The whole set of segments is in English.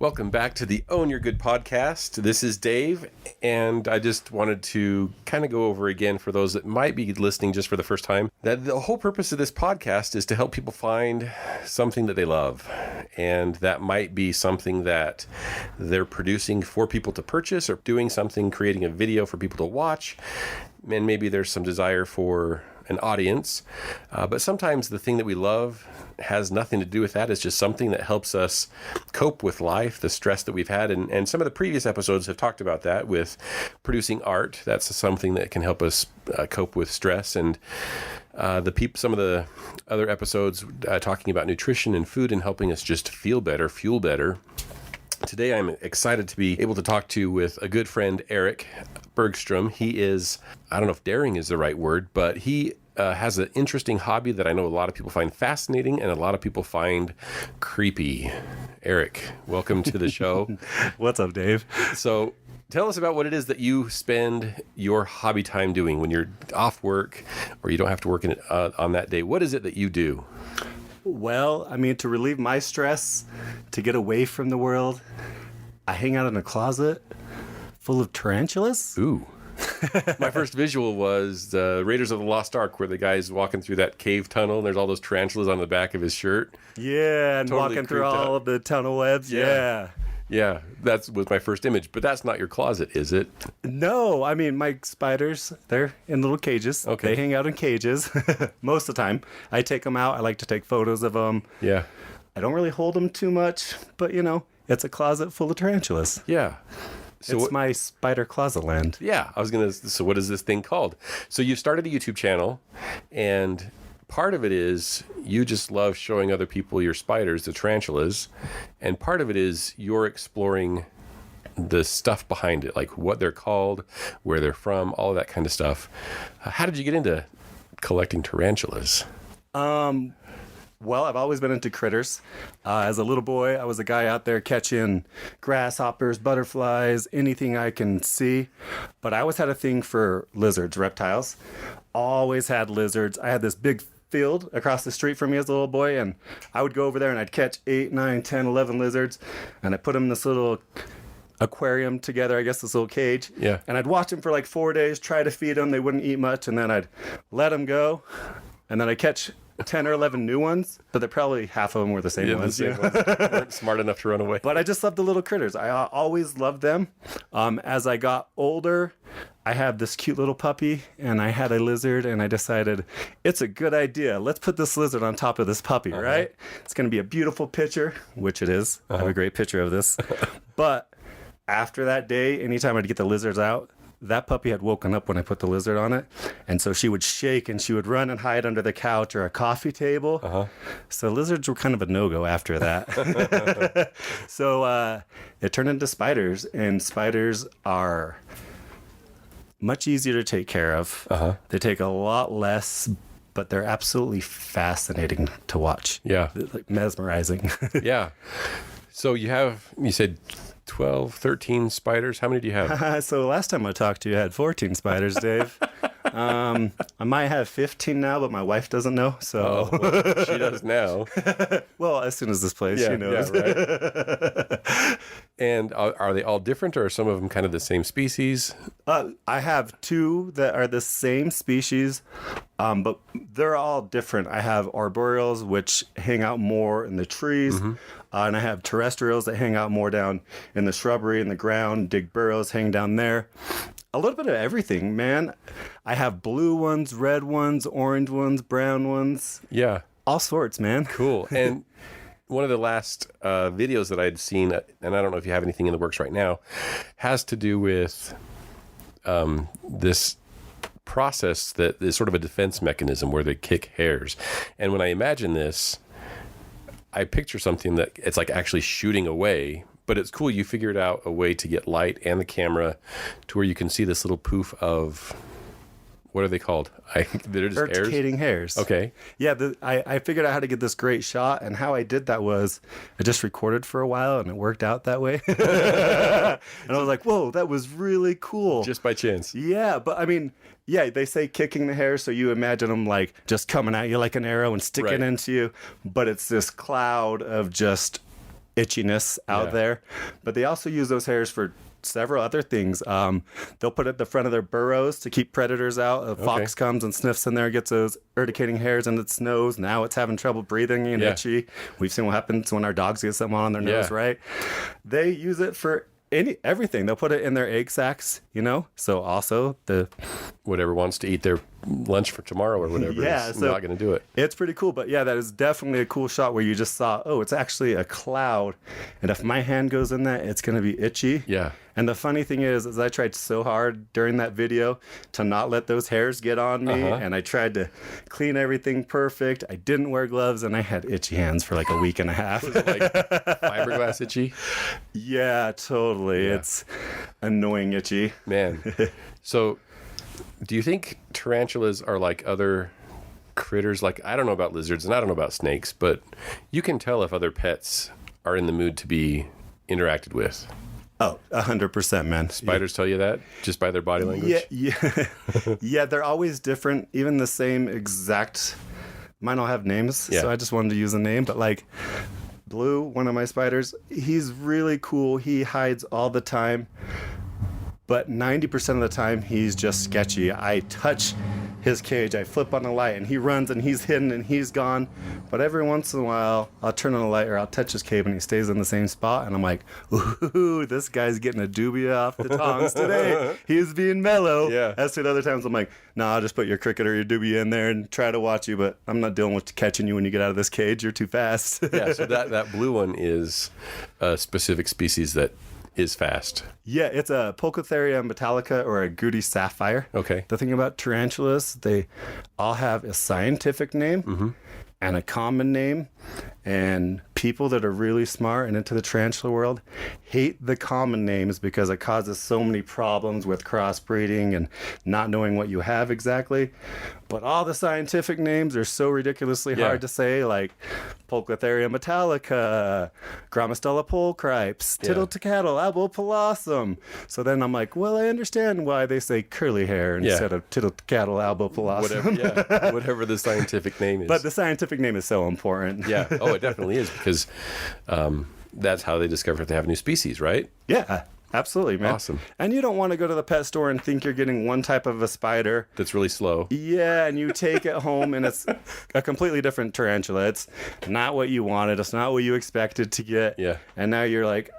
Welcome back to the Own Your Good podcast. This is Dave, and I just wanted to kind of go over again for those that might be listening just for the first time, that the whole purpose of this podcast is to help people find something that they love. And that might be something that they're producing for people to purchase, or doing something, creating a video for people to watch. And maybe there's some desire for an audience. But sometimes the thing that we love has nothing to do with that. It's just something that helps us cope with life, the stress that we've had. And some of the previous episodes have talked about that with producing art. That's something that can help us cope with stress. And some of the other episodes talking about nutrition and food and helping us just feel better, fuel better. Today, I'm excited to be able to talk with a good friend, Eric Bergstrom. He is, I don't know if daring is the right word, but he has an interesting hobby that I know a lot of people find fascinating and a lot of people find creepy. Eric, welcome to the show. What's up, Dave? So tell us about what it is that you spend your hobby time doing when you're off work or you don't have to work on that day. What is it that you do? Well, I mean, to relieve my stress, to get away from the world, I hang out in a closet full of tarantulas. Ooh. My first visual was the Raiders of the Lost Ark, where the guy's walking through that cave tunnel and there's all those tarantulas on the back of his shirt. Yeah, and Totally walking through all of the tunnel webs. Yeah. Yeah, that was my first image. But that's not your closet, is it? No, I mean, my spiders, they're in little cages. Okay. They hang out in cages most of the time. I take them out. I like to take photos of them. Yeah. I don't really hold them too much, but, it's a closet full of tarantulas. Yeah. So It's my spider closet land. Yeah, so what is this thing called? So you've started a YouTube channel, and part of it is you just love showing other people your spiders, the tarantulas, and part of it is you're exploring the stuff behind it, like what they're called, where they're from, all of that kind of stuff. How did you get into collecting tarantulas? Well, I've always been into critters. As a little boy, I was a guy out there catching grasshoppers, butterflies, anything I can see. But I always had a thing for lizards, reptiles. Always had lizards. I had this big field across the street from me as a little boy, and I would go over there and I'd catch 8, 9, 10, 11 lizards, and I put them in this little aquarium together, I guess this little cage. Yeah. And I'd watch them for like 4 days, try to feed them. They wouldn't eat much, and then I'd let them go, and then I'd catch 10 or 11 new ones, but they're probably half of them were the same ones. The same ones. Weren't smart enough to run away. But I just love the little critters. I always loved them. As I got older, I had this cute little puppy, and I had a lizard, and I decided it's a good idea. Let's put this lizard on top of this puppy, right? It's going to be a beautiful picture, which it is. I have a great picture of this. But after that day, anytime I'd get the lizards out, that puppy had woken up when I put the lizard on it. And so she would shake and she would run and hide under the couch or a coffee table. So lizards were kind of a no-go after that. So it turned into spiders, and spiders are much easier to take care of. They take a lot less, but they're absolutely fascinating to watch. Yeah. Like mesmerizing. Yeah. So you said 12, 13 spiders. How many do you have? So last time I talked to you, I had 14 spiders, Dave. I might have 15 now, but my wife doesn't know. So Well, she does now. well, as soon as this plays, she knows. Yeah, right. And are they all different, or are some of them kind of the same species? I have 2 that are the same species, but they're all different. I have arboreals, which hang out more in the trees, and I have terrestrials that hang out more down in the shrubbery, in the ground, dig burrows, hang down there. A little bit of everything, man. I have blue ones, red ones, orange ones, brown ones. Yeah. All sorts, man. Cool. And one of the last videos that I'd seen, and I don't know if you have anything in the works right now, has to do with this process that is sort of a defense mechanism where they kick hairs. And when I imagine this, I picture something that it's like actually shooting away, but it's cool. You figured out a way to get light and the camera to where you can see this little poof of, what are they called? They're just hairs? Rotating hairs. Okay. Yeah, I figured out how to get this great shot, and how I did that was I just recorded for a while, and it worked out that way. And I was like, whoa, that was really cool. Just by chance. Yeah, but I mean, yeah, they say kicking the hair, so you imagine them like just coming at you like an arrow and sticking Right. into you, but it's this cloud of just itchiness out there. But they also use those hairs for several other things. They'll put it at the front of their burrows to keep predators out. A fox comes and sniffs in there, gets those urticating hairs in its nose. Now it's having trouble breathing and itchy. We've seen what happens when our dogs get something on their nose, right? They use it for everything. They'll put it in their egg sacs, So also whatever wants to eat their lunch for tomorrow or whatever is not going to do it. It's pretty cool. But that is definitely a cool shot where you just saw, it's actually a cloud. And if my hand goes in that, it's going to be itchy. Yeah. And the funny thing is I tried so hard during that video to not let those hairs get on me. And I tried to clean everything perfect. I didn't wear gloves and I had itchy hands for like a week and a half. Was it like fiberglass itchy? Yeah, totally. Yeah. It's annoying itchy. Man. So do you think tarantulas are like other critters? Like, I don't know about lizards and I don't know about snakes, but you can tell if other pets are in the mood to be interacted with. Oh, 100%, man. Spiders tell you that just by their body language? Yeah, they're always different. Even the same exact... Mine all have names, so I just wanted to use a name. But like Blue, one of my spiders, he's really cool. He hides all the time. But 90% of the time, he's just sketchy. I touch his cage, I flip on the light, and he runs, and he's hidden, and he's gone. But every once in a while, I'll turn on the light, or I'll touch his cage, and he stays in the same spot. And I'm like, ooh, this guy's getting a dubia off the tongs today. He's being mellow. Yeah. As to the other times, I'm like, I'll just put your cricket or your dubia in there and try to watch you, but I'm not dealing with catching you when you get out of this cage. You're too fast. Yeah, so that blue one is a specific species that is fast. Yeah, it's a Pocotheria metallica or a Goody sapphire. Okay. The thing about tarantulas, they all have a scientific name and a common name. And people that are really smart and into the tarantula world hate the common names because it causes so many problems with crossbreeding and not knowing what you have exactly. But all the scientific names are so ridiculously hard to say, like Pocotheria metallica, Gramostella pulchripes, Tittle-to-cattle, albopalossum. So then I'm like, well, I understand why they say curly hair instead of Tittle-to-cattle, albopalossum. Whatever the scientific name is. But the scientific name is so important. Yeah. Oh, it definitely is, because that's how they discover if they have a new species, right? Yeah. Absolutely, man. Awesome. And you don't want to go to the pet store and think you're getting one type of a spider. That's really slow. Yeah, and you take it home and it's a completely different tarantula. It's not what you wanted. It's not what you expected to get. Yeah. And now you're like,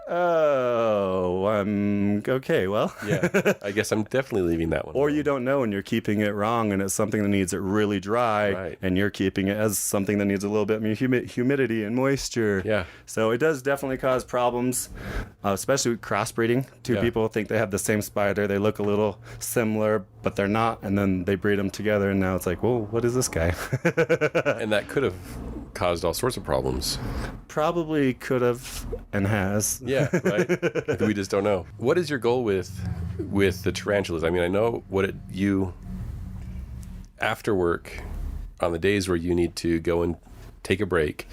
okay, well. Yeah, I guess I'm definitely leaving that one. Or you don't know and you're keeping it wrong and it's something that needs it really dry and you're keeping it as something that needs a little bit more humidity and moisture. Yeah. So it does definitely cause problems, especially with crossbreeding. Two people think they have the same spider. They look a little similar, but they're not. And then they breed them together, and now it's like, whoa, what is this guy? And that could have caused all sorts of problems. Probably could have and has. Yeah, right. We just don't know. What is your goal with the tarantulas? I mean, I know you after work on the days where you need to go and take a break.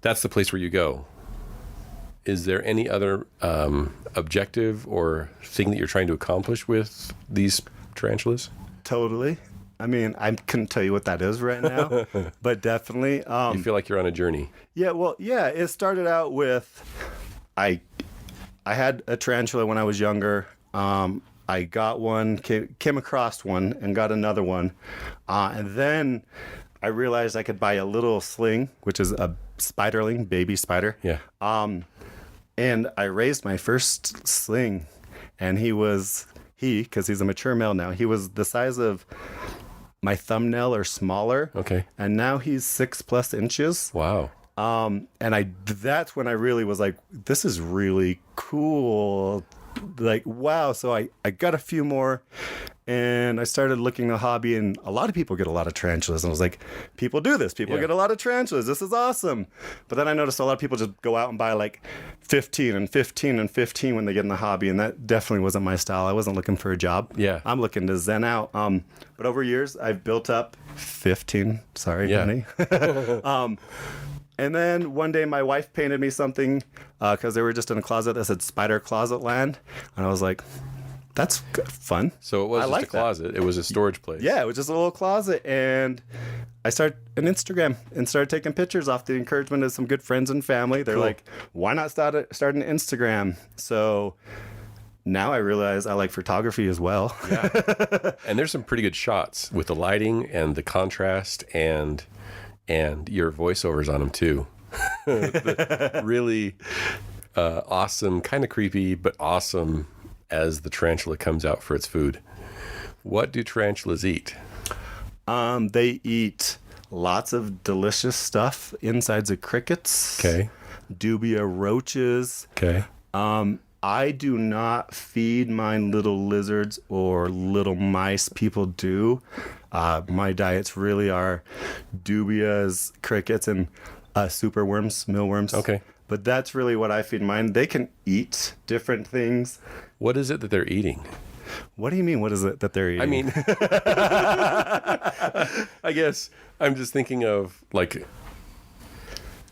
That's the place where you go. Is there any other objective or thing that you're trying to accomplish with these tarantulas? Totally. I mean, I couldn't tell you what that is right now, but definitely. You feel like you're on a journey. Yeah, well, it started out with, I had a tarantula when I was younger. I got one, came across one and got another one. And then I realized I could buy a little sling, which is a spiderling, baby spider. Yeah. And I raised my first sling, and because he's a mature male now, he was the size of my thumbnail or smaller. Okay. And now he's 6+ inches. Wow. And that's when I really was like, this is really cool. Like, wow. So I got a few more and I started looking at the hobby, and a lot of people get a lot of tarantulas. And I was like, people do this. People get a lot of tarantulas. This is awesome. But then I noticed a lot of people just go out and buy like 15 and 15 and 15 when they get in the hobby. And that definitely wasn't my style. I wasn't looking for a job. Yeah. I'm looking to zen out. But over years, I've built up 15. Sorry, honey. And then one day my wife painted me something because they were just in a closet that said Spider Closet Land. And I was like, that's fun. So it was I just like a closet. It was a storage place. Yeah, it was just a little closet, and I started an Instagram and started taking pictures off the encouragement of some good friends and family. They're Cool. like, why not start an Instagram? So now I realize I like photography as well. Yeah. And there's some pretty good shots with the lighting and the contrast and your voiceovers on them too. Really awesome, kind of creepy, but awesome as the tarantula comes out for its food. What do tarantulas eat? They eat lots of delicious stuff, insides of crickets, Okay. dubia roaches. Okay. I do not feed mine little lizards or little mice. People do. My diets really are dubias, crickets, and superworms, mealworms. Okay. But that's really what I feed mine. They can eat different things. What is it that they're eating? What do you mean? What is it that they're eating? I mean, I guess I'm just thinking of like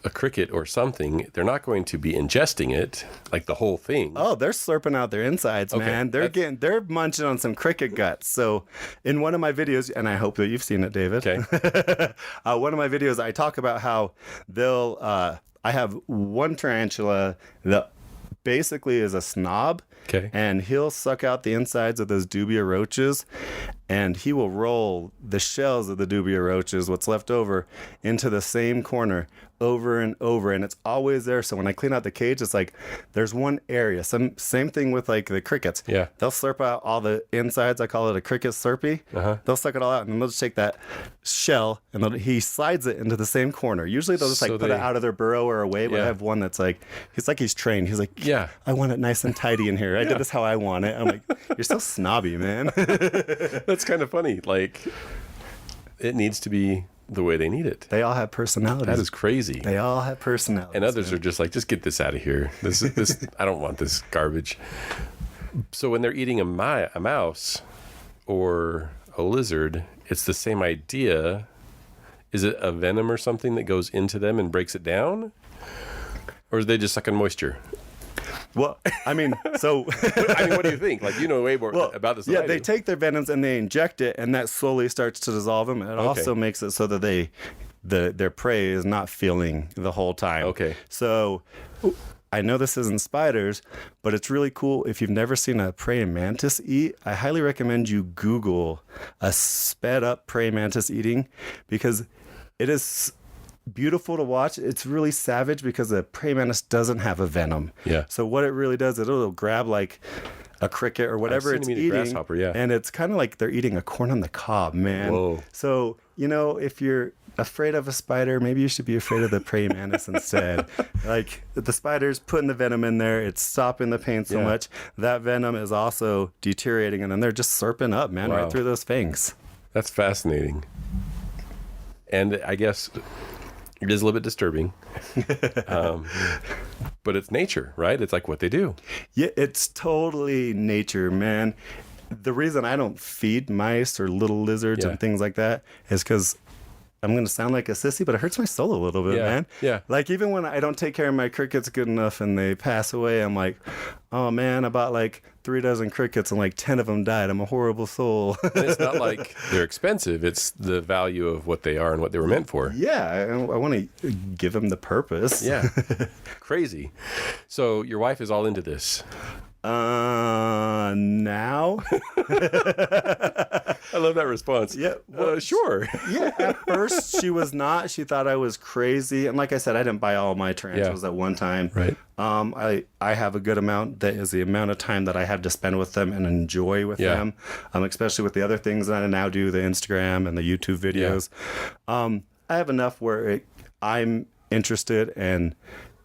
a cricket or something. They're not going to be ingesting it, like the whole thing. oh, they're slurping out their insides, Okay, man. They're munching on some cricket guts. So in one of my videos, and I hope that you've seen it, David. Okay. One of my videos, I talk about how they'll. I have one tarantula that basically is a snob. Okay. And he'll suck out the insides of those dubia roaches, and he will roll the shells of the dubia roaches, what's left over, into the same corner over and over, and it's always there. So when I clean out the cage, it's like there's one area. Same thing with like the crickets. Yeah. They'll slurp out all the insides. I call it a cricket slurpee. They'll suck it all out, and then they'll just take that shell and he slides it into the same corner. Usually they'll just like So put it out of their burrow or away. But Yeah. I have one that's like he's trained. He's like, Yeah. I want it nice and tidy in here. I did this how I want it. I'm like, you're so snobby, man. That's kind of funny. Like, it needs to be the way they need it. They all have personalities. That is crazy. They all have personalities. And others are just like, just get this out of here. This I don't want this garbage. So when they're eating a mouse or a lizard, it's the same idea. Is it a venom or something that goes into them and breaks it down? Or are they just sucking moisture? Well, I mean, so What do you think? Like, you know way more about this than yeah, I they do. take their venoms and they inject it, and that slowly starts to dissolve them. And it also makes it so that their prey is not feeling the whole time. Okay. So I know this isn't spiders, but it's really cool. If you've never seen a praying mantis eat, I highly recommend you Google a sped up praying mantis eating, because it is beautiful to watch. It's really savage because the praying mantis doesn't have a venom. Yeah. So what it really does, it'll grab like a cricket or whatever seen it's them eat a eating, grasshopper, yeah. and it's kind of like they're eating a corn on the cob, man. Whoa. So if you're afraid of a spider, maybe you should be afraid of the praying mantis instead. Like the spider's putting the venom in there, it's stopping the pain so Yeah. much. That venom is also deteriorating, and then they're just slurping up, man, Wow. right through those fangs. That's fascinating. And I guess it is a little bit disturbing. But it's nature, right? It's like what they do. Yeah, it's totally nature, man. The reason I don't feed mice or little lizards Yeah. and things like that is because I'm going to sound like a sissy, but it hurts my soul a little bit, Yeah, man. yeah. Like, even when I don't take care of my crickets good enough and they pass away, I'm like, oh, man, I bought like 3 dozen crickets and like 10 of them died. I'm a horrible soul. And it's not like they're expensive. It's the value of what they are and what they were meant for. Yeah, I want to give them the purpose. Yeah. Crazy. So your wife is all into this. Now? I love that response. Yeah, Sure. Yeah, at first she was not. She thought I was crazy. And like I said, I didn't buy all my tarantulas at one time. Right. I have a good amount. That is the amount of time that I have to spend with them and enjoy with Yeah. them, especially with the other things that I now do, the Instagram and the YouTube videos. I have enough where I'm interested and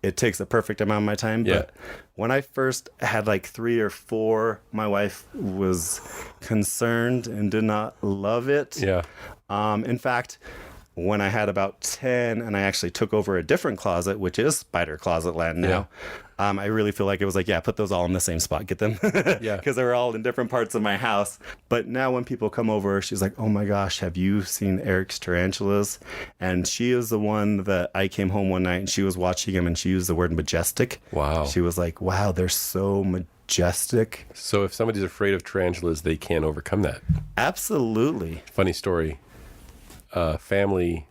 it takes a perfect amount of my time. Yeah. But when I first had like 3 or 4, my wife was concerned and did not love it. Yeah. In fact, when I had about 10 and I actually took over a different closet, which is spider closet land now, I really feel like it was like, yeah, put those all in the same spot, get them. Yeah. Because they were all in different parts of my house. But now when people come over, she's like, oh my gosh, have you seen Eric's tarantulas? And she is the one that I came home one night and she was watching him and she used the word majestic. Wow. She was like, wow, they're so majestic. majestic. So if somebody's afraid of tarantulas, they can overcome that. Absolutely. Funny story. Family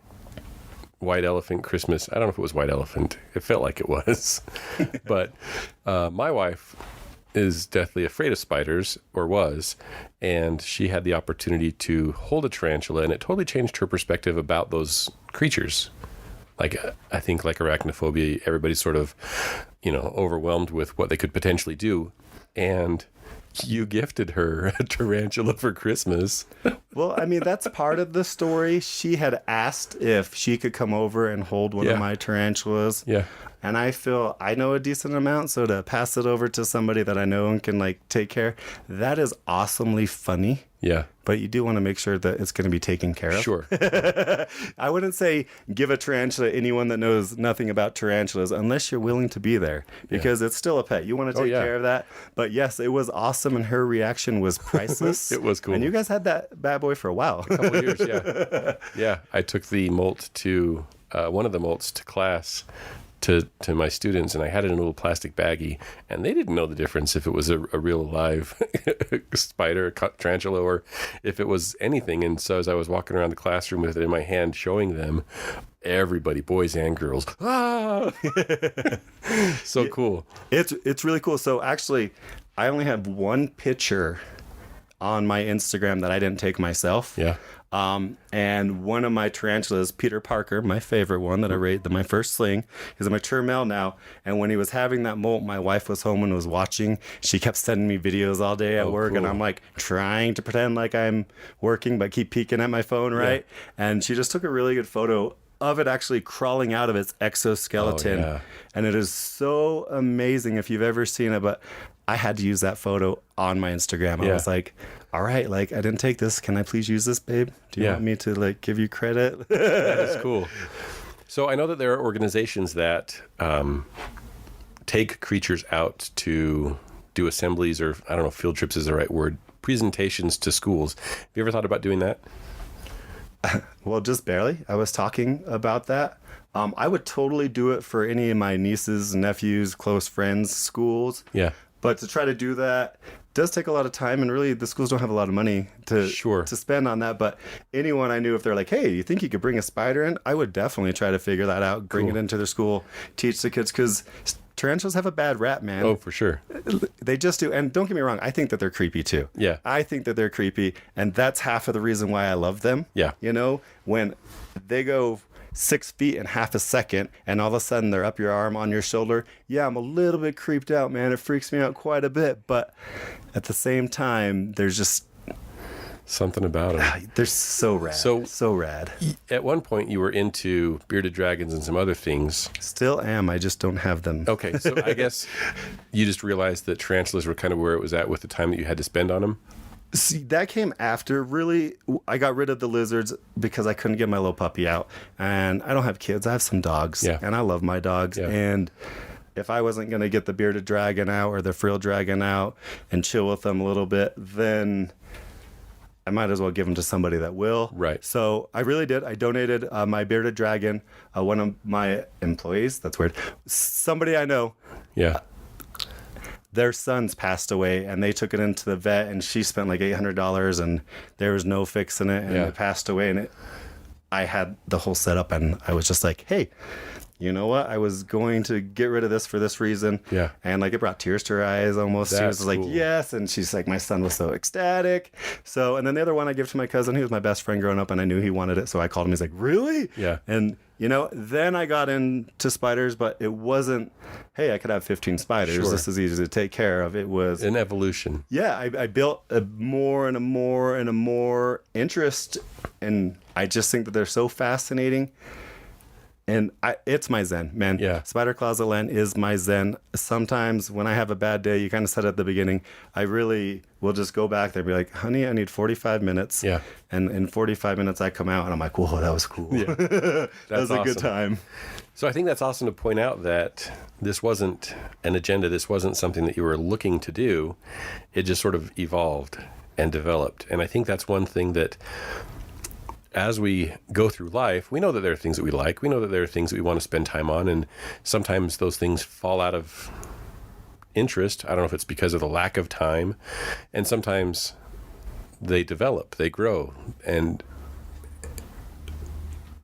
white elephant Christmas. I don't know if it was white elephant. It felt like it was. But my wife is deathly afraid of spiders, or was, and she had the opportunity to hold a tarantula, and it totally changed her perspective about those creatures. Like, I think like arachnophobia, everybody's sort of, overwhelmed with what they could potentially do. And you gifted her a tarantula for Christmas. Well, I mean, that's part of the story. She had asked if she could come over and hold one of my tarantulas. Yeah. And I feel I know a decent amount, so to pass it over to somebody that I know and can take care, that is awesomely funny. Yeah. But you do want to make sure that it's going to be taken care of. Sure. I wouldn't say give a tarantula to anyone that knows nothing about tarantulas unless you're willing to be there, because it's still a pet. You want to take care of that. But yes, it was awesome, and her reaction was priceless. It was cool. And you guys had that bad boy for a while. A couple of years, yeah. Yeah, I took the molt to, one of the molts to class, to my students, and I had it in a little plastic baggie, and they didn't know the difference if it was a real live spider, tarantula, or if it was anything. And so as I was walking around the classroom with it in my hand showing them, everybody, boys and girls, so cool. It's really cool. So actually, I only have one picture on my Instagram that I didn't take myself. Yeah. And one of my tarantulas, Peter Parker, my favorite one that I raised, my first sling, is a mature male now. And when he was having that molt, my wife was home and was watching. She kept sending me videos all day at work, cool. And I'm like trying to pretend like I'm working, but keep peeking at my phone, right? Yeah. And she just took a really good photo of it actually crawling out of its exoskeleton. Oh, yeah. And it is so amazing if you've ever seen it, but I had to use that photo on my Instagram. I was like, all right, I didn't take this. Can I please use this, babe? Do you want me to give you credit? That is cool. So I know that there are organizations that take creatures out to do assemblies, or I don't know if field trips is the right word, presentations to schools. Have you ever thought about doing that? Well, just barely. I was talking about that. I would totally do it for any of my nieces, nephews, close friends, schools. Yeah. But to try to do that does take a lot of time, and really the schools don't have a lot of money to spend on that. But anyone I knew, if they're like, hey, you think you could bring a spider in? I would definitely try to figure that out, bring it into their school, teach the kids, because tarantulas have a bad rap, man. Oh, for sure. They just do. And don't get me wrong, I think that they're creepy too. Yeah. I think that they're creepy, and that's half of the reason why I love them. Yeah. When they go 6 feet in half a second, and all of a sudden they're up your arm, on your shoulder. Yeah, I'm a little bit creeped out, man. It freaks me out quite a bit. But at the same time, there's just something about them. They're so rad. So rad. At one point, you were into bearded dragons and some other things. Still am. I just don't have them. Okay, so I guess you just realized that tarantulas were kind of where it was at with the time that you had to spend on them. See, that came after. Really, I got rid of the lizards because I couldn't get my little puppy out. And I don't have kids. I have some dogs. Yeah. And I love my dogs. Yeah. And if I wasn't going to get the bearded dragon out or the frilled dragon out and chill with them a little bit, then I might as well give them to somebody that will. Right. So I really did. I donated my bearded dragon. One of my employees, that's weird, somebody I know. Yeah. Their sons passed away, and they took it into the vet, and she spent like $800, and there was no fixing it, and it passed away. And I had the whole setup, and I was just like, hey, you know what? I was going to get rid of this for this reason. Yeah. And it brought tears to her eyes almost. She was like, yes. And she's like, my son was so ecstatic. So, and then the other one I gave to my cousin. He was my best friend growing up, and I knew he wanted it. So I called him. He's like, really? Yeah. And, then I got into spiders, but it wasn't, hey, I could have 15 spiders. Sure. This is easy to take care of. It was an evolution. Yeah. I built a more and a more and a more interest. And I just think that they're so fascinating. And it's my zen, man. Yeah. Spider Closet Land is my zen. Sometimes when I have a bad day, you kind of said at the beginning, I really will just go back there and be like, honey, I need 45 minutes. Yeah. And in 45 minutes, I come out and I'm like, whoa, that was cool. Yeah. That was a good time. So I think that's awesome to point out that this wasn't an agenda. This wasn't something that you were looking to do. It just sort of evolved and developed. And I think that's one thing that, as we go through life, we know that there are things that we like. We know that there are things that we want to spend time on. And sometimes those things fall out of interest. I don't know if it's because of the lack of time, and sometimes they develop, they grow, and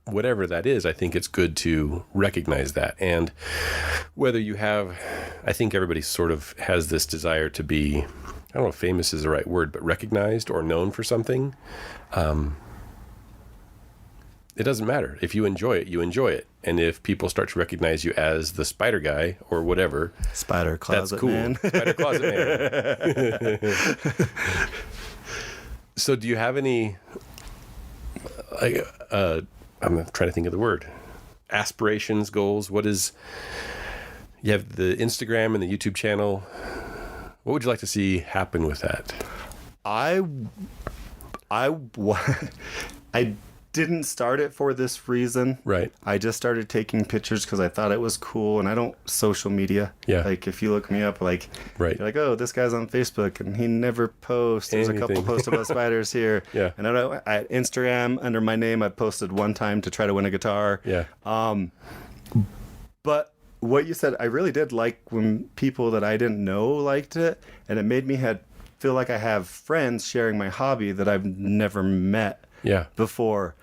whatever that is, I think it's good to recognize that. And whether you have, I think everybody sort of has this desire to be, I don't know if famous is the right word, but recognized or known for something. It doesn't matter. If you enjoy it, you enjoy it. And if people start to recognize you as the spider guy or whatever, Spider Closet that's cool. Man. Spider Closet Man. So do you have any, I'm trying to think of the word, aspirations, goals? You have the Instagram and the YouTube channel. What would you like to see happen with that? I didn't start it for this reason. Right. I just started taking pictures because I thought it was cool, and I don't social media. Yeah. Like if you look me up, like Right. you're like, oh, this guy's on Facebook and he never posts. There's a couple Anything. posts about spiders here. Yeah. And I know at Instagram under my name, I posted one time to try to win a guitar. Yeah. But what you said, I really did like when people that I didn't know liked it, and it made me feel like I have friends sharing my hobby that I've never met Yeah. before.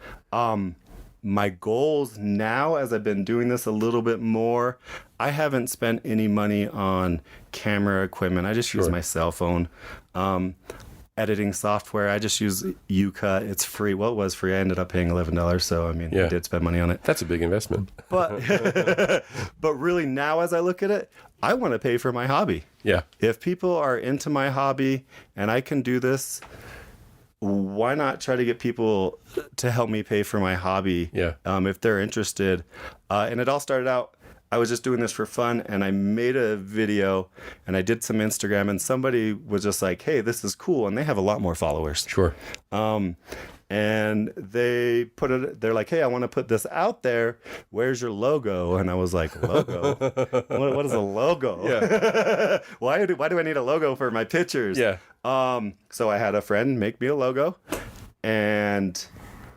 My goals now, as I've been doing this a little bit more, I haven't spent any money on camera equipment. I just use my cell phone. Editing software, I just use YouCut. It's free. Well, it was free. I ended up paying $11, so I mean, I did spend money on it. That's a big investment. But but really now, as I look at it, I want to pay for my hobby. Yeah. If people are into my hobby and I can do this, why not try to get people to help me pay for my hobby? Yeah. If they're interested. And it all started out, I was just doing this for fun, and I made a video and I did some Instagram, and somebody was just like, hey, this is cool. And they have a lot more followers. Sure. And they're like, hey, I want to put this out there. Where's your logo? And I was like, logo? What is a logo? Yeah. Why do I need a logo for my pictures? Yeah. So I had a friend make me a logo, and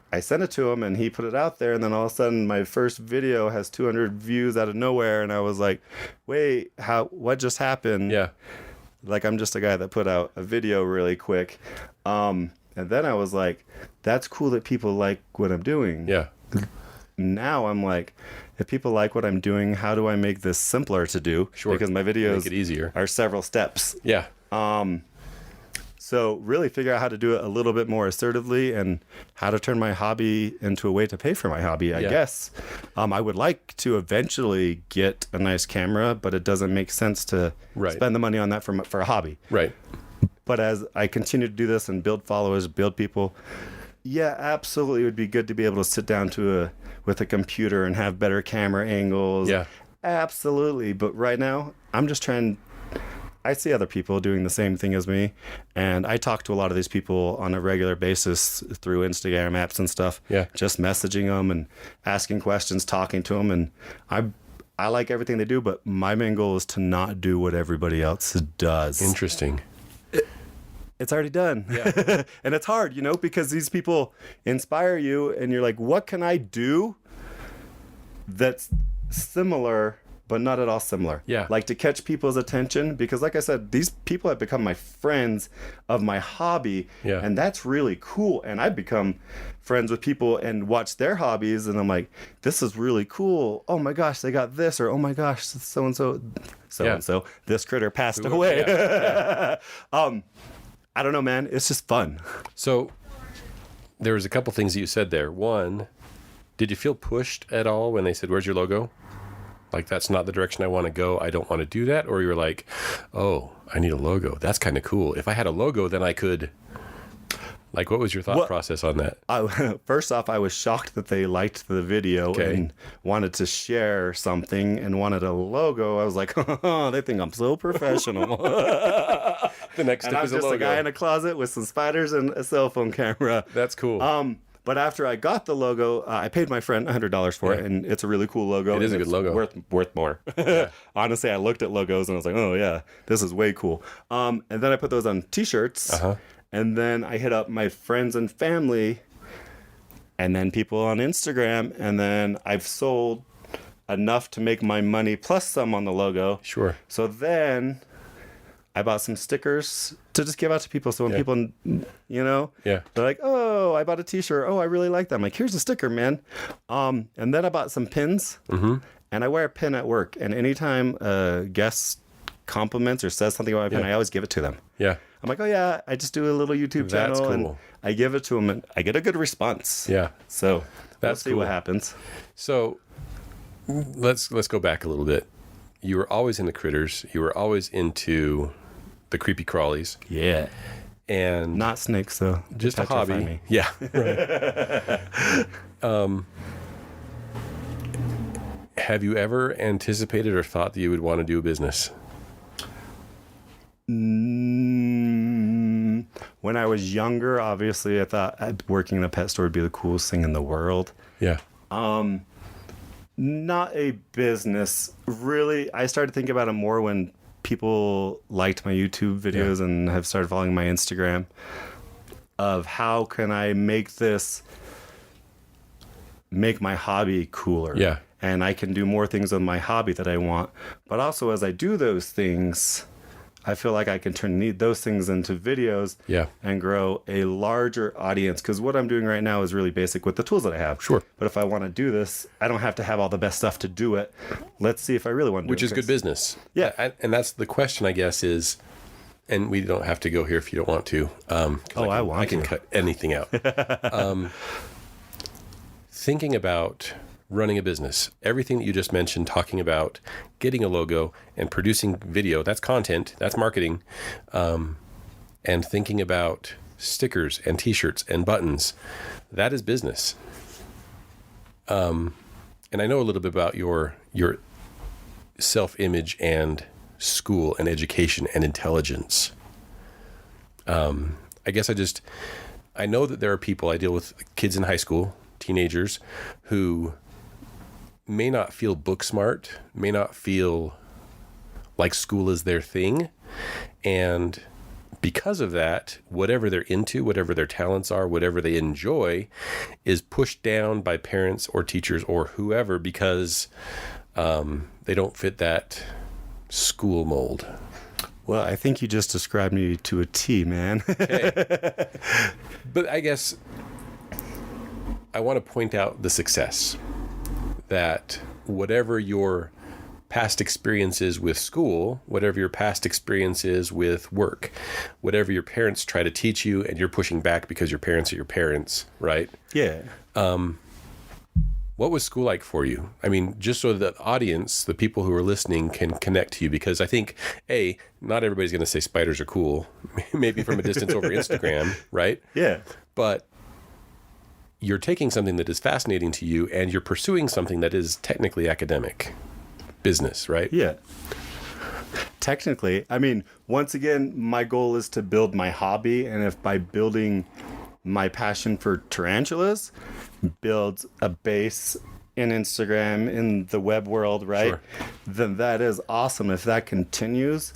I sent it to him, and he put it out there. And then all of a sudden, my first video has 200 views out of nowhere. And I was like, wait, what just happened? Yeah. Like, I'm just a guy that put out a video really quick. And then I was like, that's cool that people like what I'm doing. Yeah. Now I'm like, if people like what I'm doing, how do I make this simpler to do? Sure. Because my videos Make it easier. are several steps. Yeah. So really figure out how to do it a little bit more assertively and how to turn my hobby into a way to pay for my hobby, I guess. I would like to eventually get a nice camera, but it doesn't make sense to spend the money on that for a hobby. Right. But as I continue to do this and build followers, build people, yeah, absolutely, it would be good to be able to sit down with a computer and have better camera angles. Yeah. Absolutely. But right now, I'm just I see other people doing the same thing as me, and I talk to a lot of these people on a regular basis through Instagram apps and stuff. Yeah. Just messaging them and asking questions, talking to them, and I like everything they do, but my main goal is to not do what everybody else does. Interesting. It's already done. Yeah. And it's hard, because these people inspire you, and you're like, what can I do that's similar but not at all similar? Yeah. Like to catch people's attention, because like I said, these people have become my friends of my hobby. Yeah. And that's really cool. And I've become friends with people and watch their hobbies, and I'm like, this is really cool. Oh my gosh, they got this, or oh my gosh, so-and-so, this critter passed away. Yeah. I don't know, man. It's just fun. So there was a couple things that you said there. One, did you feel pushed at all when they said, where's your logo? Like, that's not the direction I want to go. I don't want to do that. Or you were like, oh, I need a logo. That's kind of cool. If I had a logo, then I could. Like, what was your thought process on that? First off, I was shocked that they liked the video and wanted to share something and wanted a logo. I was like, oh, they think I'm so professional. The next step is a logo. I'm just a guy in a closet with some spiders and a cell phone camera. That's cool. But after I got the logo, I paid my friend $100 for it, and it's a really cool logo. It is a good logo. Worth more. Yeah. Honestly, I looked at logos and I was like, oh yeah, this is way cool. And then I put those on T-shirts, and then I hit up my friends and family, and then people on Instagram, and then I've sold enough to make my money plus some on the logo. Sure. So then I bought some stickers to just give out to people. So when Yeah. people, Yeah. they're like, oh, I bought a t-shirt. Oh, I really like that. I'm like, here's a sticker, man. And then I bought some pins, and I wear a pin at work. And anytime a guest compliments or says something about my pin, I always give it to them. Yeah. I'm like, oh yeah, I just do a little YouTube That's channel, and cool. I give it to them, and I get a good response. Yeah. So That's let's see cool. what happens. So let's go back a little bit. You were always into critters. You were always into the creepy crawlies, Yeah. and Not snakes, though. They just a petrify hobby. me. Yeah. Right. Have you ever anticipated or thought that you would want to do a business? When I was younger, obviously, I thought working in a pet store would be the coolest thing in the world. Yeah. Not a business. Really, I started thinking about it more when people liked my YouTube videos and have started following my Instagram, of how can I make my hobby cooler. Yeah. And I can do more things with my hobby that I want. But also, as I do those things, I feel like I can turn those things into videos and grow a larger audience. Because what I'm doing right now is really basic with the tools that I have. Sure. But if I want to do this, I don't have to have all the best stuff to do it. Let's see if I really want to do it. Which is good business. Yeah. And that's the question, I guess, is, and we don't have to go here if you don't want to. 'Cause I can cut anything out. Thinking about running a business, everything that you just mentioned, talking about getting a logo and producing video, that's content, that's marketing, and thinking about stickers and t-shirts and buttons, that is business. And I know a little bit about your self-image and school and education and intelligence. I guess I know that there are people, I deal with kids in high school, teenagers, who may not feel book smart, may not feel like school is their thing. And because of that, whatever they're into, whatever their talents are, whatever they enjoy, is pushed down by parents or teachers or whoever because they don't fit that school mold. Well, I think you just described me to a T, man. Okay. But I guess I want to point out the success, that whatever your past experience is with school, whatever your past experience is with work, whatever your parents try to teach you and you're pushing back because your parents are your parents, right? Yeah. What was school like for you? I mean, just so the audience, the people who are listening, can connect to you, because I think, not everybody's going to say spiders are cool, maybe from a distance over Instagram, right? Yeah. But you're taking something that is fascinating to you and you're pursuing something that is technically academic business, right? Yeah. Technically, I mean, once again, my goal is to build my hobby. And if by building my passion for tarantulas builds a base in Instagram, in the web world, right? Sure. Then that is awesome. If that continues,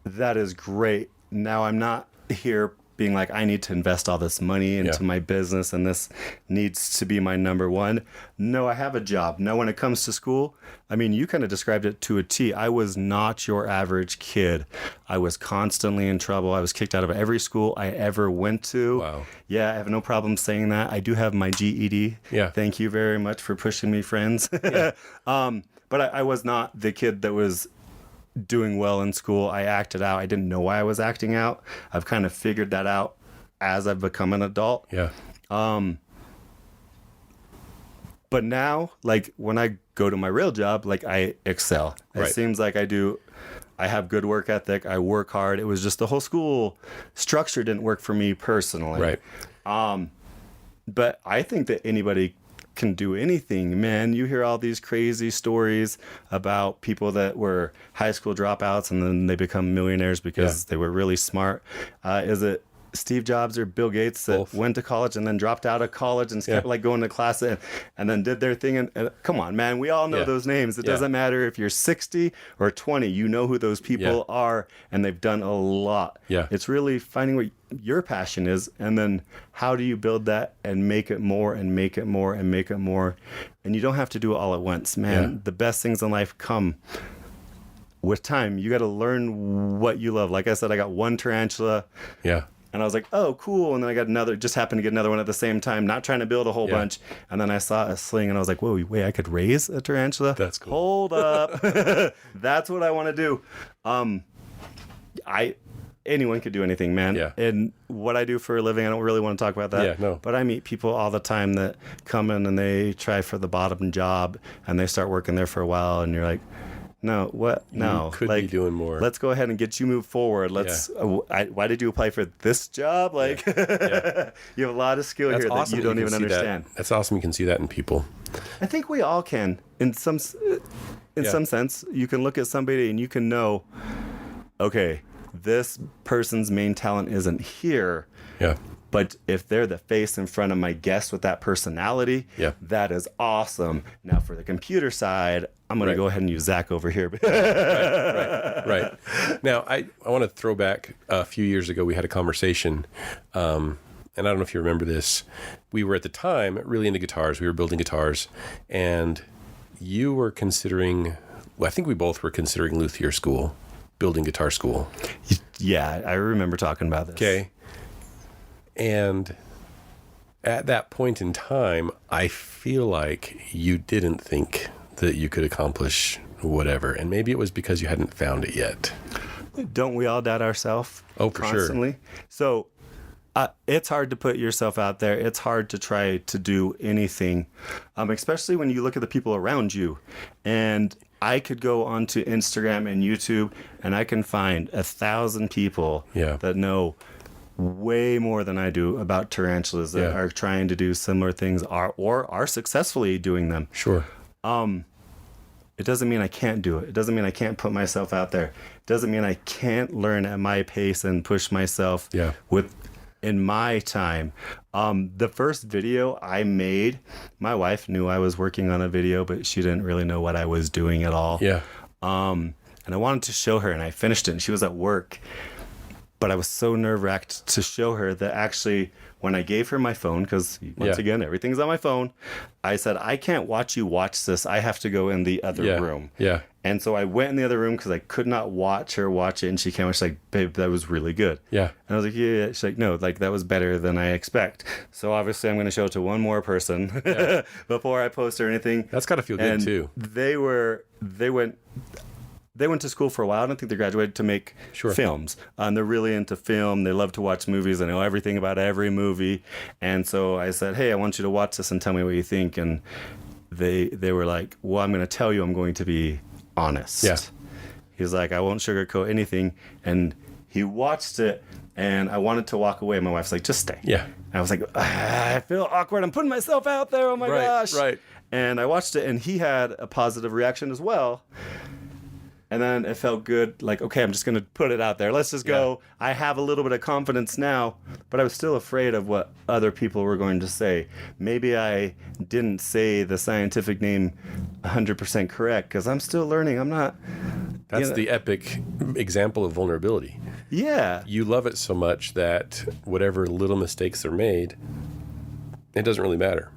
that is great. Now I'm not here being like, I need to invest all this money into my business and this needs to be my number one. No, I have a job. No, when it comes to school, I mean, you kind of described it to a T. I was not your average kid. I was constantly in trouble. I was kicked out of every school I ever went to. Wow. Yeah, I have no problem saying that. I do have my GED. Yeah. Thank you very much for pushing me, friends. Yeah. But I was not the kid that was doing well in school. I acted out. I didn't know why I was acting out. I've kind of figured that out as I've become an adult. Yeah. But now, like, when I go to my real job, like, I excel. It Right. seems like I have good work ethic. I work hard. It was just the whole school structure didn't work for me personally. Right. But I think that anybody can do anything, man. You hear all these crazy stories about people that were high school dropouts and then they become millionaires because they were really smart. Is it Steve Jobs or Bill Gates that Both. went to college and then dropped out of college and kept like going to class and then did their thing? And come on, man, we all know those names. It doesn't matter if you're 60 or 20, you know who those people are, and they've done a lot. Yeah. It's really finding what your passion is, and then how do you build that and make it more and make it more and make it more. And you don't have to do it all at once, man. Yeah. The best things in life come with time, you got to learn what you love. Like I said, I got one tarantula. Yeah. And I was like, oh, cool. And then I got another, just happened to get another one at the same time, not trying to build a whole bunch. And then I saw a sling and I was like, whoa, wait, I could raise a tarantula? That's cool. Hold up. That's what I want to do. Anyone could do anything, man. Yeah. And what I do for a living, I don't really want to talk about that. Yeah, no. But I meet people all the time that come in and they try for the bottom job and they start working there for a while and you're like, no, what? No. You could be doing more. Let's go ahead and get you moved forward. Why did you apply for this job? Like, you have a lot of skill here that you don't even understand. That's awesome. You can see that in people. I think we all can. In some sense, you can look at somebody and you can know, okay, this person's main talent isn't here. Yeah. But if they're the face in front of my guest with that personality, that is awesome. Now for the computer side, I'm going to go ahead and use Zach over here. Right. Now, I want to throw back a few years ago. We had a conversation, and I don't know if you remember this. We were at the time really into guitars. We were building guitars, and you were considering, well, I think we both were considering luthier school, building guitar school. Yeah, I remember talking about this. Okay. And at that point in time, I feel like you didn't think that you could accomplish whatever. And maybe it was because you hadn't found it yet. Don't we all doubt ourselves? Oh, for constantly? So it's hard to put yourself out there. It's hard to try to do anything, especially when you look at the people around you. And I could go onto Instagram and YouTube and I can find 1,000 people that know way more than I do about tarantulas that are trying to do similar things or are successfully doing them. Sure. It doesn't mean I can't do it. It doesn't mean I can't put myself out there. It doesn't mean I can't learn at my pace and push myself in my time. The first video I made, my wife knew I was working on a video, but she didn't really know what I was doing at all. Yeah. And I wanted to show her and I finished it and she was at work. But I was so nerve-wracked to show her that actually when I gave her my phone, because once again, everything's on my phone, I said, I can't watch you watch this. I have to go in the other room. Yeah. And so I went in the other room because I could not watch her watch it. And she came and she's like, babe, that was really good. Yeah. And I was like, yeah. She's like, no, like that was better than I expect. So obviously I'm going to show it to one more person before I post or anything. That's got to feel good too. They went to school for a while. I don't think they graduated to make films. They're really into film. They love to watch movies. They know everything about every movie. And so I said, hey, I want you to watch this and tell me what you think. And they were like, well, I'm going to tell you I'm going to be honest. Yeah. He's like, I won't sugarcoat anything. And he watched it, and I wanted to walk away. My wife's like, just stay. Yeah. And I was like, I feel awkward. I'm putting myself out there. Oh, my gosh. Right. And I watched it, and he had a positive reaction as well. And then it felt good, like, okay, I'm just going to put it out there. Let's just go. I have a little bit of confidence now, but I was still afraid of what other people were going to say. Maybe I didn't say the scientific name 100% correct because I'm still learning. I'm not... That's the epic example of vulnerability. Yeah. You love it so much that whatever little mistakes are made, it doesn't really matter.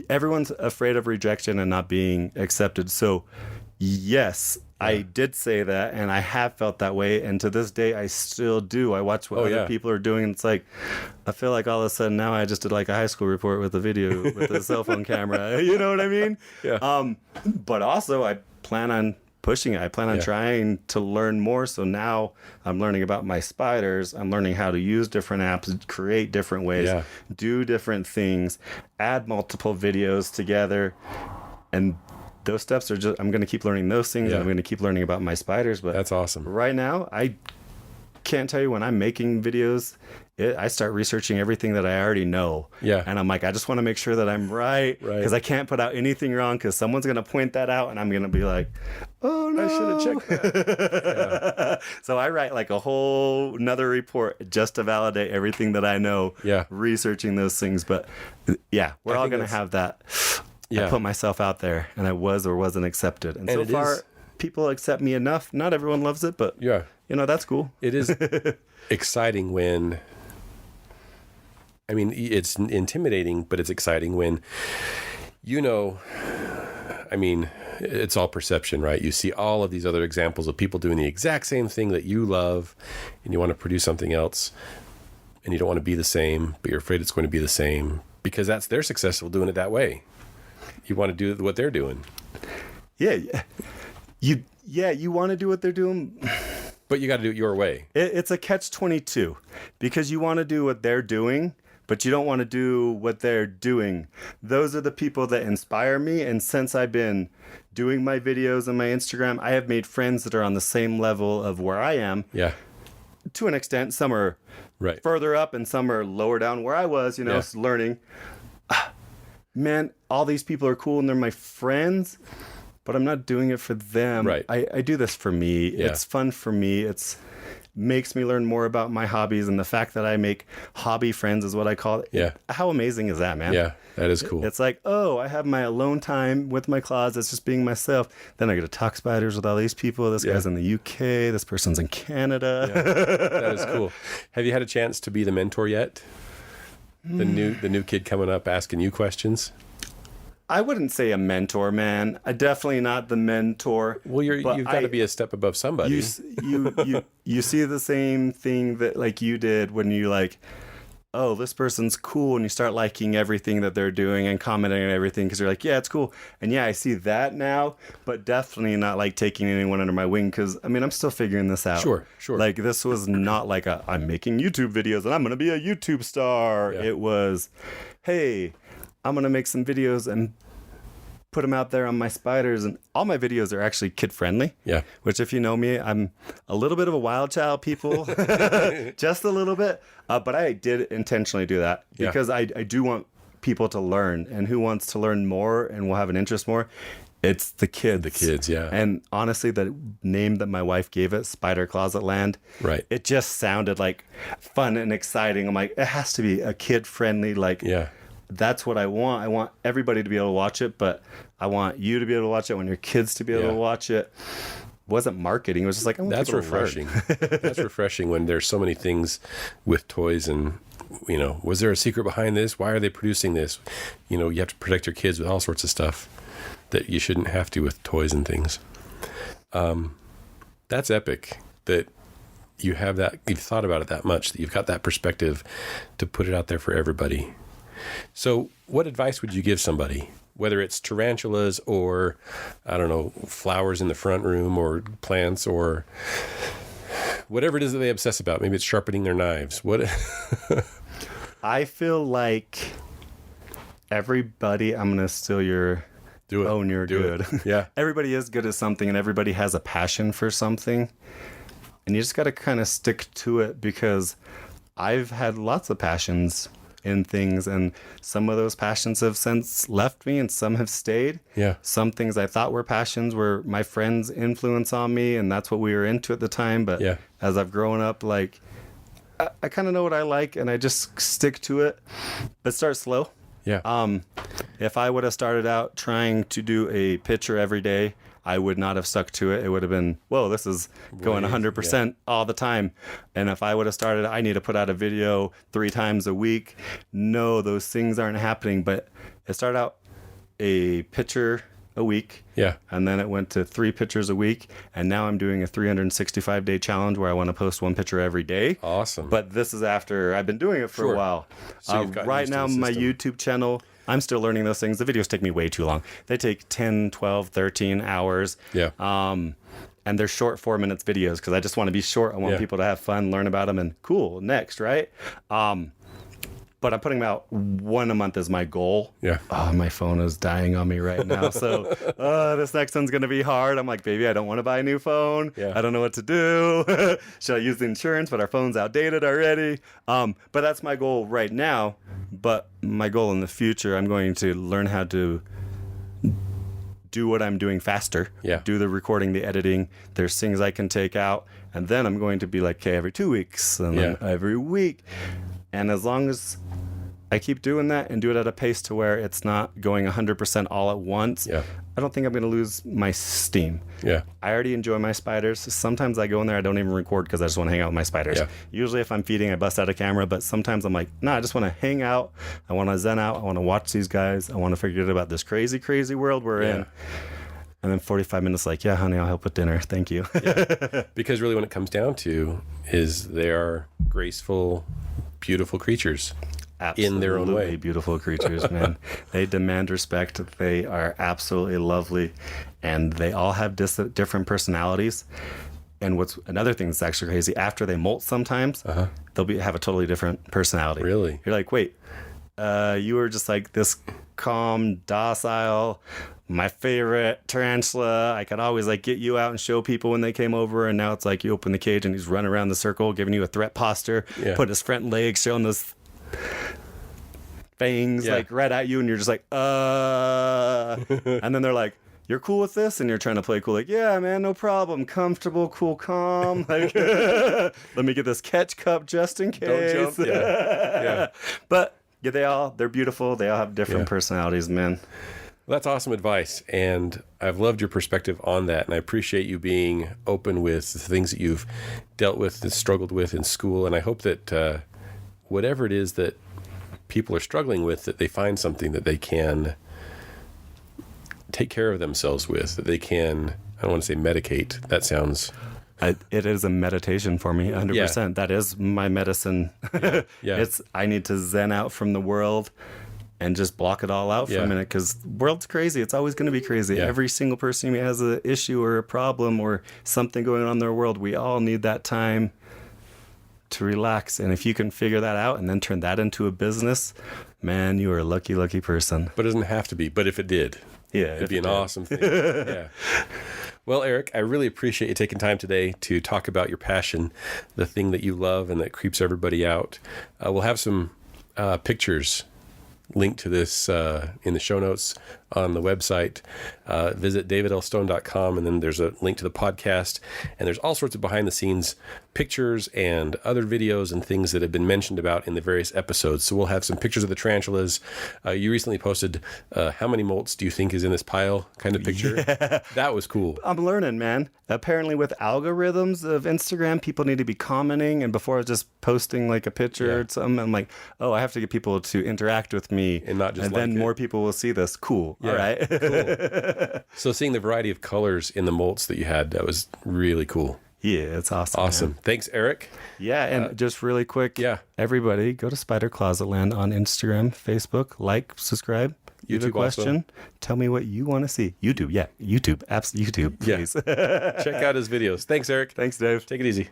Everyone's afraid of rejection and not being accepted. So, yes, I did say that, and I have felt that way, and to this day, I still do. I watch what other people are doing, and it's like, I feel like all of a sudden now I just did like a high school report with a video with a cell phone camera. You know what I mean? Yeah. But also, I plan on pushing it. I plan on trying to learn more. So now I'm learning about my spiders. I'm learning how to use different apps, create different ways, do different things, add multiple videos together, and those steps are just, I'm going to keep learning those things. I'm going to keep learning about my spiders. But that's awesome. Right now, I can't tell you when I'm making videos, I start researching everything that I already know. Yeah. And I'm like, I just want to make sure that I'm right. Because I can't put out anything wrong because someone's going to point that out and I'm going to be like, oh no. I should have checked that. So I write like a whole another report just to validate everything that I know. Researching those things. But we're all going to have that. I put myself out there and I was or wasn't accepted. And so far, people accept me enough. Not everyone loves it, but that's cool. It is exciting when, I mean, it's intimidating, but it's exciting when, I mean, it's all perception, right? You see all of these other examples of people doing the exact same thing that you love, and you want to produce something else, and you don't want to be the same, but you're afraid it's going to be the same because they're successful doing it that way. You want to do what they're doing. Yeah. You want to do what they're doing, but you got to do it your way. It's a catch-22 because you want to do what they're doing, but you don't want to do what they're doing. Those are the people that inspire me. And since I've been doing my videos on my Instagram, I have made friends that are on the same level of where I am. Yeah. To an extent, some are further up and some are lower down where I was, learning. Man, all these people are cool and they're my friends, but I'm not doing it for them. Right. I do this for me. Yeah. It's fun for me. It's makes me learn more about my hobbies, and the fact that I make hobby friends is what I call it. Yeah. How amazing is that, man? Yeah, that is cool. It's like, I have my alone time with my closets, just being myself. Then I get to talk spiders with all these people. This guy's in the UK. This person's in Canada. Yeah. That is cool. Have you had a chance to be the mentor yet? The new kid coming up asking you questions? I wouldn't say a mentor, man. I'm definitely not the mentor. Well, you've got to be a step above somebody. You see the same thing that like you did when you like, oh, this person's cool, and you start liking everything that they're doing and commenting on everything because you're like, yeah, it's cool. And yeah, I see that now, but definitely not like taking anyone under my wing because, I mean, I'm still figuring this out. Sure. Like this was not like I'm making YouTube videos and I'm going to be a YouTube star. Yeah. It was, hey, I'm going to make some videos and put them out there on my spiders. And all my videos are actually kid friendly. Yeah. Which if you know me, I'm a little bit of a wild child, people. Just a little bit. But I did intentionally do that because I do want people to learn. And who wants to learn more and will have an interest more? It's the kids. The kids, yeah. And honestly, the name that my wife gave it, Spider Closet Land, right? It just sounded like fun and exciting. I'm like, it has to be a kid friendly, like, that's what I want. I want everybody to be able to watch it, but I want you to be able to watch it. I want your kids to be able to watch it. It wasn't marketing. It was just like, I want that's refreshing. That's refreshing when there's so many things with toys and, was there a secret behind this? Why are they producing this? You have to protect your kids with all sorts of stuff that you shouldn't have to with toys and things. That's epic that you have that, you've thought about it that much, that you've got that perspective to put it out there for everybody. So what advice would you give somebody, whether it's tarantulas or, I don't know, flowers in the front room or plants or whatever it is that they obsess about? Maybe it's sharpening their knives. I feel like everybody, I'm going to steal your own, you're good. Yeah. Everybody is good at something and everybody has a passion for something. And you just got to kind of stick to it because I've had lots of passions in things, and some of those passions have since left me and some have stayed. Yeah. Some things I thought were passions were my friends' influence on me, and that's what we were into at the time. But as I've grown up, like, I kind of know what I like, and I just stick to it, but start slow. Yeah. If I would have started out trying to do a picture every day, I would not have stuck to it. It would have been, whoa, this is going 100% all the time. And if I would have started, I need to put out a video 3 times a week. No, those things aren't happening. But it started out a picture a week. Yeah. And then it went to 3 pictures a week. And now I'm doing a 365-day challenge where I want to post 1 picture every day. Awesome. But this is after I've been doing it for a while. So right now, my YouTube channel, I'm still learning those things. The videos take me way too long. They take 10, 12, 13 hours. Yeah. And they're short 4 minutes videos because I just want to be short. I want people to have fun, learn about them, and cool, next, right? But I'm putting out 1 a month as my goal. Yeah. Oh, my phone is dying on me right now. So this next one's going to be hard. I'm like, baby, I don't want to buy a new phone. Yeah. I don't know what to do. Should I use the insurance? But our phone's outdated already. But that's my goal right now. But my goal in the future, I'm going to learn how to do what I'm doing faster. Yeah. Do the recording, the editing. There's things I can take out. And then I'm going to be like, okay, every 2 weeks and then every week. And as long as I keep doing that and do it at a pace to where it's not going 100% all at once, I don't think I'm going to lose my steam. Yeah. I already enjoy my spiders. Sometimes I go in there, I don't even record because I just want to hang out with my spiders. Yeah. Usually if I'm feeding, I bust out a camera, but sometimes I'm like, no, I just want to hang out. I want to zen out. I want to watch these guys. I want to forget about this crazy, crazy world we're in. And then 45 minutes like, yeah, honey, I'll help with dinner. Thank you. Because really what it comes down to is they are graceful, beautiful creatures. Absolutely in their own way. Beautiful creatures, man. They demand respect. They are absolutely lovely. And they all have different personalities. And what's another thing that's actually crazy, after they molt sometimes, they'll have a totally different personality. Really? You're like, wait, you were just like this calm, docile, my favorite tarantula. I could always like get you out and show people when they came over. And now it's like you open the cage and he's running around the circle, giving you a threat posture, put his front legs, showing those fangs like right at you. And you're just like, and then they're like, you're cool with this? And you're trying to play cool. Like, yeah, man, no problem. Comfortable, cool, calm. Like, let me get this catch cup just in case. Don't jump. Yeah. But yeah, they're beautiful. They all have different personalities, man. Well, that's awesome advice. And I've loved your perspective on that. And I appreciate you being open with the things that you've dealt with and struggled with in school. And I hope that whatever it is that people are struggling with, that they find something that they can take care of themselves with, that they can, I don't want to say medicate. That sounds... It is a meditation for me, 100%. Yeah. That is my medicine. Yeah. I need to zen out from the world and just block it all out for a minute, because the world's crazy. It's always going to be crazy. Yeah. Every single person who has an issue or a problem or something going on in their world, we all need that time to relax. And if you can figure that out and then turn that into a business, man, you are a lucky, lucky person. But it doesn't have to be. But if it did, it'd be an awesome thing. Yeah. Well, Eric, I really appreciate you taking time today to talk about your passion, the thing that you love and that creeps everybody out. We'll have some pictures linked to this in the show notes on the website. Visit davidlstone.com, and then there's a link to the podcast, and there's all sorts of behind the scenes pictures and other videos and things that have been mentioned about in the various episodes. So we'll have some pictures of the tarantulas. You recently posted how many molts do you think is in this pile kind of picture. That was cool. I'm learning, man. Apparently with algorithms of Instagram, people need to be commenting, and before I was just posting like a picture or something, I'm like, oh, I have to get people to interact with me, and not just and like then more people will see this. Cool. All right. Cool. So seeing the variety of colors in the molts that you had, that was really cool. Yeah, it's awesome. Awesome. Man. Thanks, Eric. Yeah, and just really quick, everybody go to Spider Closet Land on Instagram, Facebook, like, subscribe. You have a question, also. Tell me what you want to see. YouTube, YouTube, YouTube, please. Check out his videos. Thanks, Eric. Thanks, Dave. Take it easy.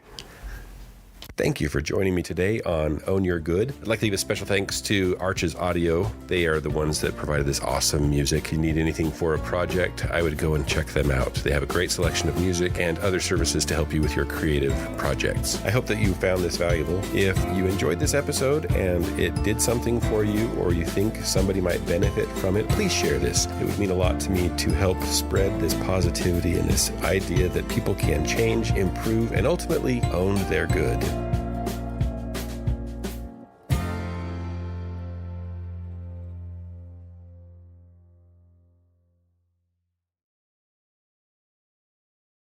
Thank you for joining me today on Own Your Good. I'd like to give a special thanks to Arches Audio. They are the ones that provided this awesome music. If you need anything for a project, I would go and check them out. They have a great selection of music and other services to help you with your creative projects. I hope that you found this valuable. If you enjoyed this episode and it did something for you, or you think somebody might benefit from it, please share this. It would mean a lot to me to help spread this positivity and this idea that people can change, improve, and ultimately own their good.